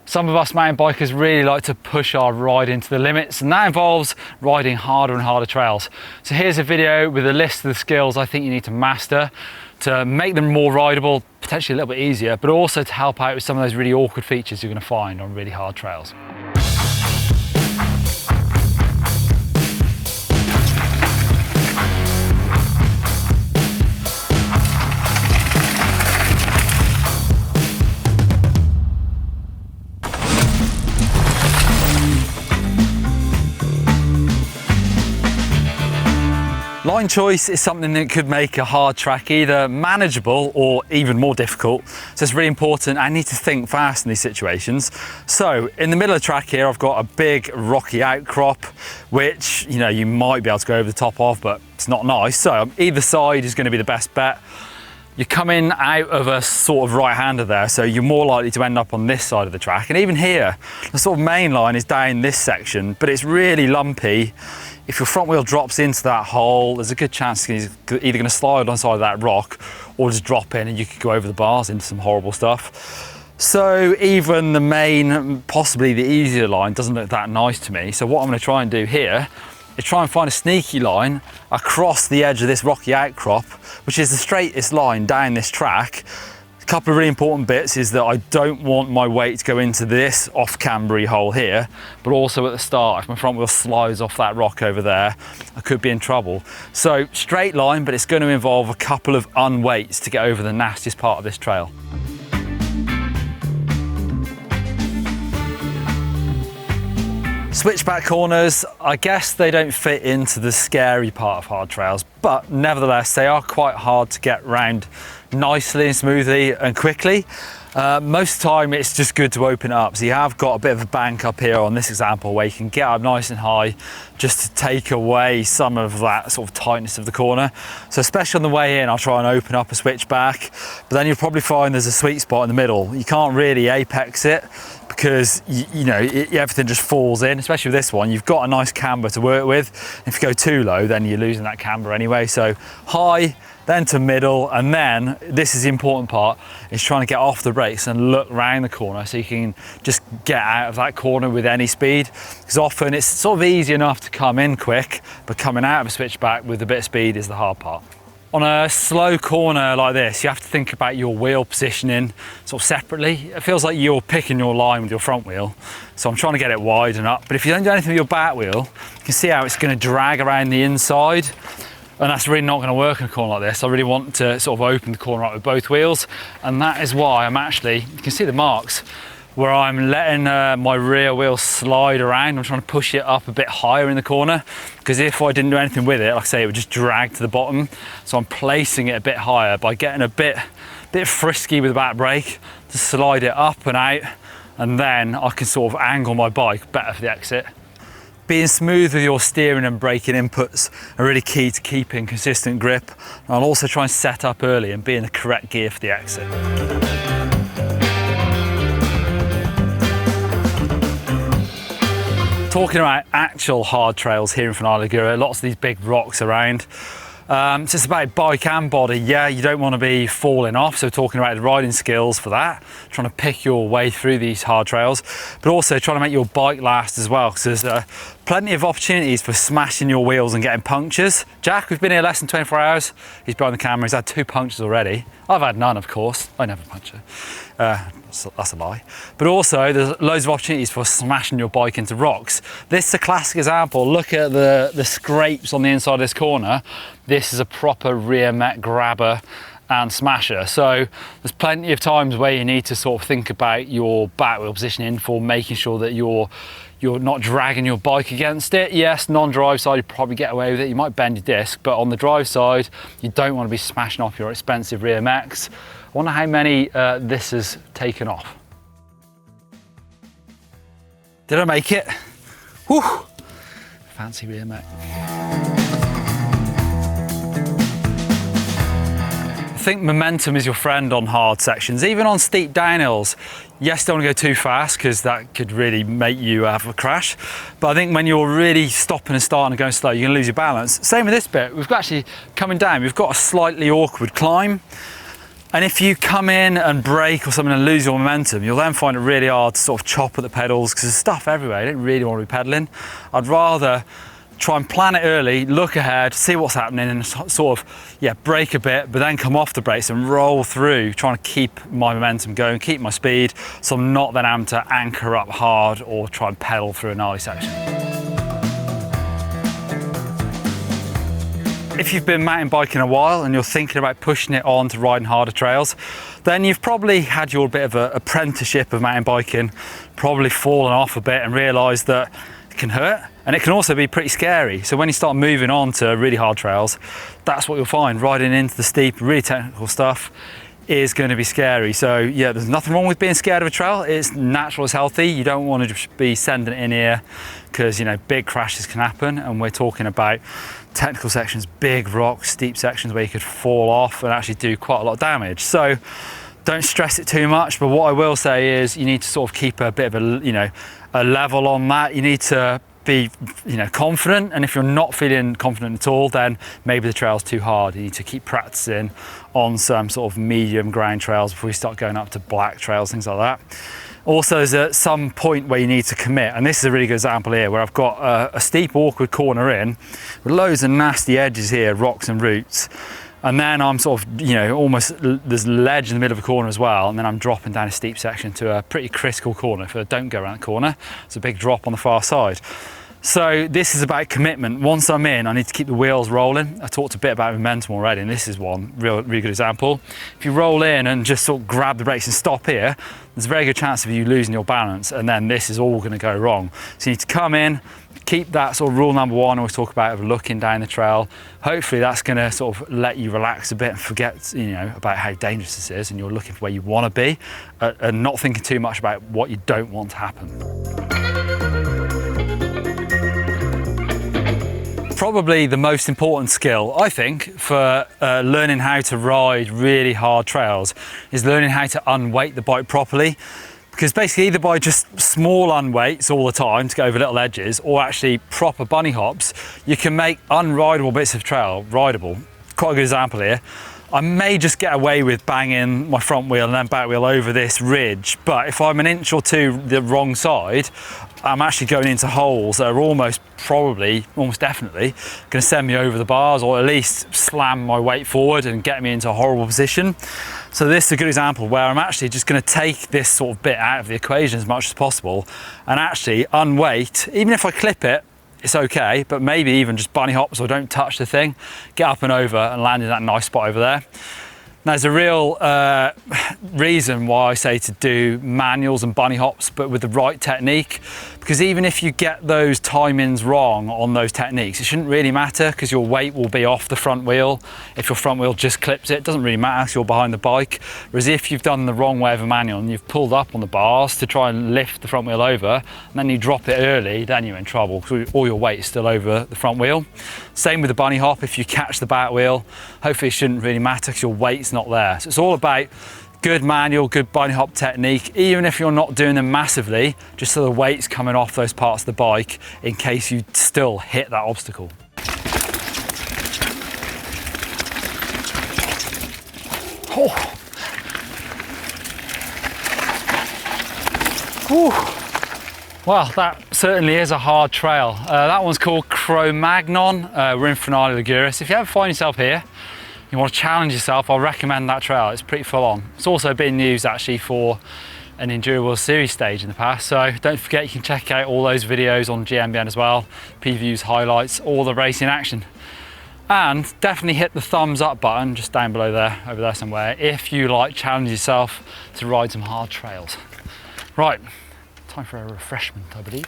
Some of us mountain bikers really like to push our riding to the limits, and that involves riding harder and harder trails. So here's a video with a list of the skills I think you need to master to make them more rideable, potentially a little bit easier, but also to help out with some of those really awkward features you're going to find on really hard trails. Line choice is something that could make a hard track either manageable or even more difficult. So it's really important. I need to think fast in these situations. So in the middle of the track here, I've got a big rocky outcrop, which, you know, you might be able to go over the top of, but it's not nice. So either side is going to be the best bet. You're coming out of a sort of right-hander there, so you're more likely to end up on this side of the track. And even here, the sort of main line is down this section, but it's really lumpy. If your front wheel drops into that hole, there's a good chance it's either going to slide on the side of that rock or just drop in and you could go over the bars into some horrible stuff. So even the main, possibly the easier line doesn't look that nice to me. So what I'm going to try and do here is try and find a sneaky line across the edge of this rocky outcrop, which is the straightest line down this track. A couple of really important bits is that I don't want my weight to go into this off-cambery hole here, but also at the start, if my front wheel slides off that rock over there, I could be in trouble. So straight line, but it's going to involve a couple of unweights to get over the nastiest part of this trail. Switchback corners, I guess they don't fit into the scary part of hard trails, but nevertheless, they are quite hard to get round nicely and smoothly and quickly. Most of the time, it's just good to open it up. So you have got a bit of a bank up here on this example where you can get up nice and high just to take away some of that sort of tightness of the corner. So especially on the way in, I'll try and open up a switchback, but then you'll probably find there's a sweet spot in the middle. You can't really apex it because you know everything just falls in, especially with this one. You've got a nice camber to work with. If you go too low, then you're losing that camber anyway. So high, then to middle, and then this is the important part, is trying to get off the brakes and look round the corner so you can just get out of that corner with any speed. Because often it's sort of easy enough to come in quick, but coming out of a switchback with a bit of speed is the hard part. On a slow corner like this, you have to think about your wheel positioning sort of separately. It feels like you're picking your line with your front wheel. So I'm trying to get it wide and up, but if you don't do anything with your back wheel, you can see how it's going to drag around the inside. And that's really not going to work in a corner like this. I really want to sort of open the corner up with both wheels. And that is why I'm actually, you can see the marks, where I'm letting my rear wheel slide around. I'm trying to push it up a bit higher in the corner, because if I didn't do anything with it, like I say, it would just drag to the bottom. So I'm placing it a bit higher by getting a bit frisky with the back brake to slide it up and out. And then I can sort of angle my bike better for the exit. Being smooth with your steering and braking inputs are really key to keeping consistent grip. I'll also try and set up early and be in the correct gear for the exit. Talking about actual hard trails here in Gnarly, lots of these big rocks around. So it's about bike and body. Yeah, you don't want to be falling off, so talking about the riding skills for that, trying to pick your way through these hard trails, but also trying to make your bike last as well, because there's plenty of opportunities for smashing your wheels and getting punctures. Jack, we've been here less than 24 hours. He's behind the camera, he's had 2 punctures already. I've had none, of course. I never puncture. That's a lie. But also, there's loads of opportunities for smashing your bike into rocks. This is a classic example. Look at the scrapes on the inside of this corner. This is a proper rear met grabber and smasher. So there's plenty of times where you need to sort of think about your back wheel positioning for making sure that you're not dragging your bike against it. Yes, non-drive side, you probably get away with it. You might bend your disc, but on the drive side, you don't want to be smashing off your expensive rear mechs. I wonder how many this has taken off. Did I make it? Whew. Fancy rear mech. I think momentum is your friend on hard sections, even on steep downhills. Yes, don't want to go too fast because that could really make you have a crash. But I think when you're really stopping and starting and going slow, you're going to lose your balance. Same with this bit. We've got actually coming down, we've got a slightly awkward climb. And if you come in and brake or something and lose your momentum, you'll then find it really hard to sort of chop at the pedals because there's stuff everywhere. You don't really want to be pedaling. I'd rather try and plan it early, look ahead, see what's happening and sort of, yeah, brake a bit, but then come off the brakes and roll through, trying to keep my momentum going, keep my speed, so I'm not then having to anchor up hard or try and pedal through a gnarly section. If you've been mountain biking a while and you're thinking about pushing it on to riding harder trails, then you've probably had your bit of an apprenticeship of mountain biking, probably fallen off a bit and realised that it can hurt and it can also be pretty scary. So when you start moving on to really hard trails, that's what you'll find. Riding into the steep, really technical stuff is going to be scary. So yeah, there's nothing wrong with being scared of a trail. It's natural, it's healthy. You don't want to just be sending it in here because, you know, big crashes can happen, and we're talking about technical sections, big rocks, steep sections where you could fall off and actually do quite a lot of damage. So don't stress it too much, but what I will say is you need to sort of keep a bit of a, you know, a level on that. You need to be, you know, confident, and if you're not feeling confident at all, then maybe the trail's too hard. You need to keep practicing on some sort of medium ground trails before you start going up to black trails, things like that. Also, there's at some point where you need to commit, and this is a really good example here where I've got a steep, awkward corner in with loads of nasty edges here, rocks and roots, and then I'm sort of, you know, almost, there's ledge in the middle of a corner as well, and then I'm dropping down a steep section to a pretty critical corner. If I don't go around the corner, it's a big drop on the far side. So this is about commitment. Once I'm in, I need to keep the wheels rolling. I talked a bit about momentum already, and this is one really good example. If you roll in and just sort of grab the brakes and stop here, there's a very good chance of you losing your balance, and then this is all going to go wrong. So you need to come in, keep that sort of rule number one I always talk about of looking down the trail. Hopefully that's going to sort of let you relax a bit and forget, you know, about how dangerous this is, and you're looking for where you want to be and not thinking too much about what you don't want to happen. Probably the most important skill, I think, for learning how to ride really hard trails is learning how to unweight the bike properly. Because basically either by just small unweights all the time to go over little edges, or actually proper bunny hops, you can make unrideable bits of trail rideable. Quite a good example here. I may just get away with banging my front wheel and then back wheel over this ridge, but if I'm an inch or two the wrong side, I'm actually going into holes that are almost definitely going to send me over the bars, or at least slam my weight forward and get me into a horrible position. So this is a good example where I'm actually just going to take this sort of bit out of the equation as much as possible and actually unweight. Even if I clip it, it's okay, but maybe even just bunny hops or don't touch the thing, get up and over and land in that nice spot over there. Now, there's a real reason why I say to do manuals and bunny hops, but with the right technique, because even if you get those timings wrong on those techniques, it shouldn't really matter because your weight will be off the front wheel. If your front wheel just clips it doesn't really matter because you're behind the bike. Whereas if you've done the wrong way of a manual and you've pulled up on the bars to try and lift the front wheel over, and then you drop it early, then you're in trouble because all your weight is still over the front wheel. Same with the bunny hop. If you catch the back wheel, hopefully it shouldn't really matter because your weight's not there. So it's all about good manual, good bunny hop technique, even if you're not doing them massively, just so the weight's coming off those parts of the bike in case you still hit that obstacle. Oh. Well, that certainly is a hard trail. That one's called Cro-Magnon. We're in Gnarly. If you ever find yourself here, you want to challenge yourself, I'll recommend that trail. It's pretty full on. It's also been used actually for an Enduro World Series stage in the past, so don't forget you can check out all those videos on GMBN as well, previews, highlights, all the racing action. And definitely hit the thumbs up button just down below there, over there somewhere, if you like challenge yourself to ride some hard trails. Right, time for a refreshment, I believe.